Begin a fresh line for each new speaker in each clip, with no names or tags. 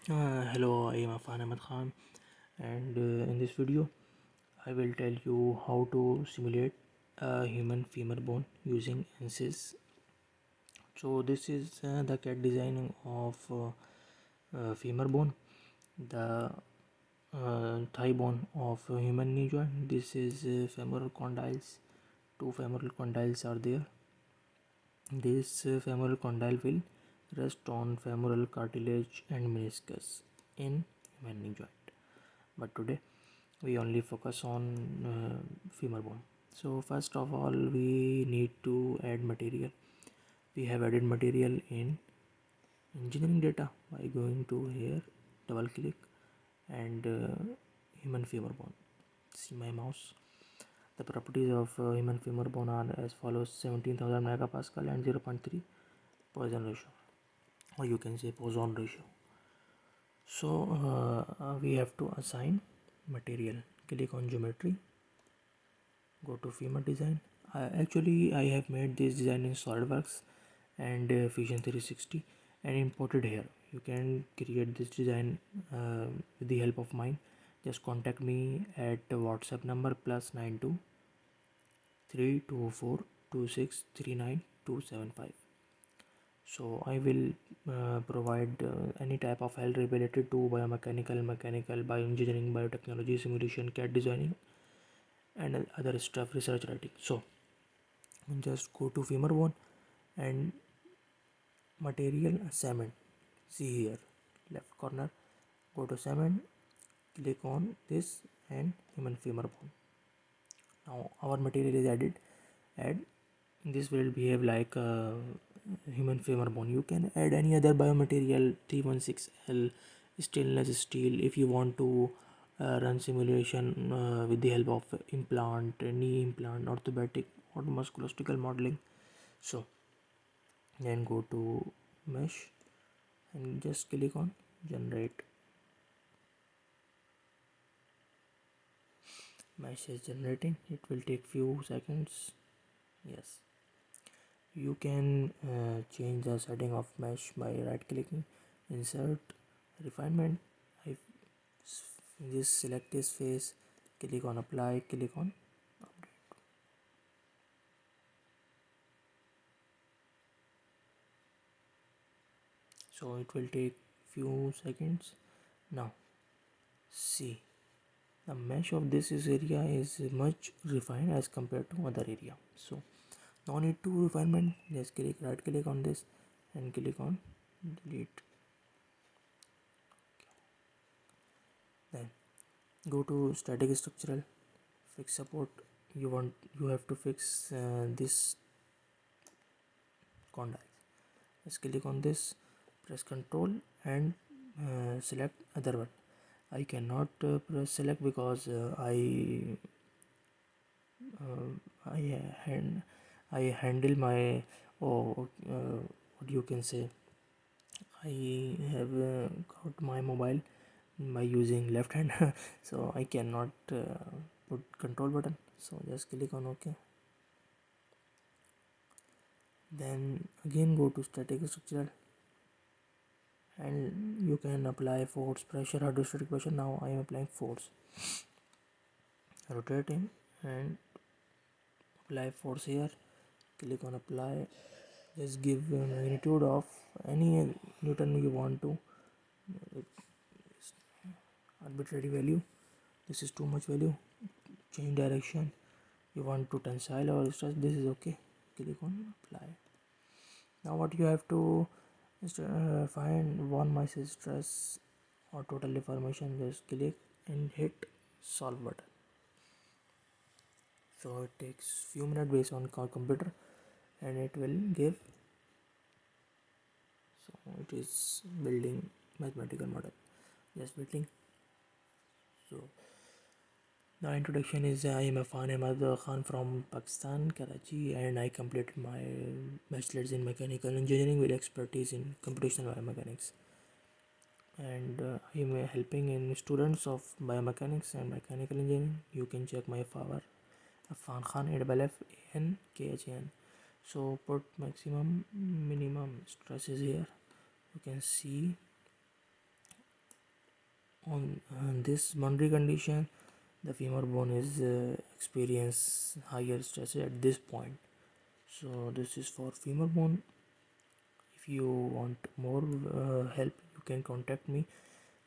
Hello, I am Affan Khan, and in this video, I will tell you how to simulate a human femur bone using ANSYS. So, this is the CAD design of femur bone, the thigh bone of human knee joint. This is femoral condyles. Two femoral condyles are there. This femoral condyle will rest on femoral cartilage and meniscus in human knee joint. But today we only focus on femur bone. So first of all, we need to add material. We have added material in engineering data by going to here, double click, and human femur bone. See my mouse. The properties of human femur bone are as follows: 17,000 megapascal and 0.3 Poisson ratio, or you can say Poisson ratio. So we have to assign material. Click on geometry, go to femur design. I have made this design in Solidworks and Fusion 360 and imported here. You can create this design with the help of mine. Just contact me at WhatsApp number +92 324 2639 So I will provide any type of help related to biomechanical, mechanical, bioengineering, biotechnology, simulation, CAD designing, and other stuff, research writing. So just go to femur bone and material cement. See here, left corner. Go to cement. Click on this and human femur bone. Now our material is added. Add. This will behave like human femur bone. You can add any other biomaterial, 316L, stainless steel, if you want to run simulation with the help of implant, knee implant, orthopedic or musculoskeletal modeling. So then go to mesh and just click on generate. Mesh is generating. It will take few seconds. Yes, you can change the setting of mesh by right clicking, insert, refinement. I just select this face, click on apply, click on update. So it will take few seconds. Now see, the mesh of this area is much refined as compared to other area. So no need to refinement. Just right click on this and click on delete. Then go to static structural, fix support. You have to fix this condyle. Just click on this, press Ctrl and select other one. I cannot press select because uh, I hand I handle my what you can say, I have got my mobile by using left hand so I cannot put control button. So just click on OK. Then again go to static structural and you can apply force, pressure, hydrostatic pressure. Now I am applying force, rotating and apply force here. Click on apply. Just give a magnitude of any Newton you want to, arbitrary value. This is too much value. Change direction. You want to tensile or stress, this is okay. Click on apply. Now what you have to find one mysis stress or total deformation. Just click and hit solve button. So it takes few minutes based on computer and it will give. So it is building mathematical model, just waiting. So the introduction is I am Affan Khan from Pakistan, Karachi, and I completed my bachelor's in mechanical engineering with expertise in computational biomechanics. And I am helping in students of biomechanics and mechanical engineering. You can check my father, Affan Khan, FANKHAN. So put maximum minimum stresses here. You can see On this boundary condition, the femur bone is experience higher stress at this point. So this is for femur bone. If you want more help, you can contact me.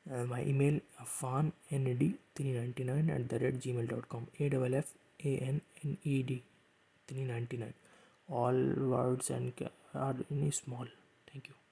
My email affanned399 @gmail.com. AFFANNED 399. All words and are in small. Thank you.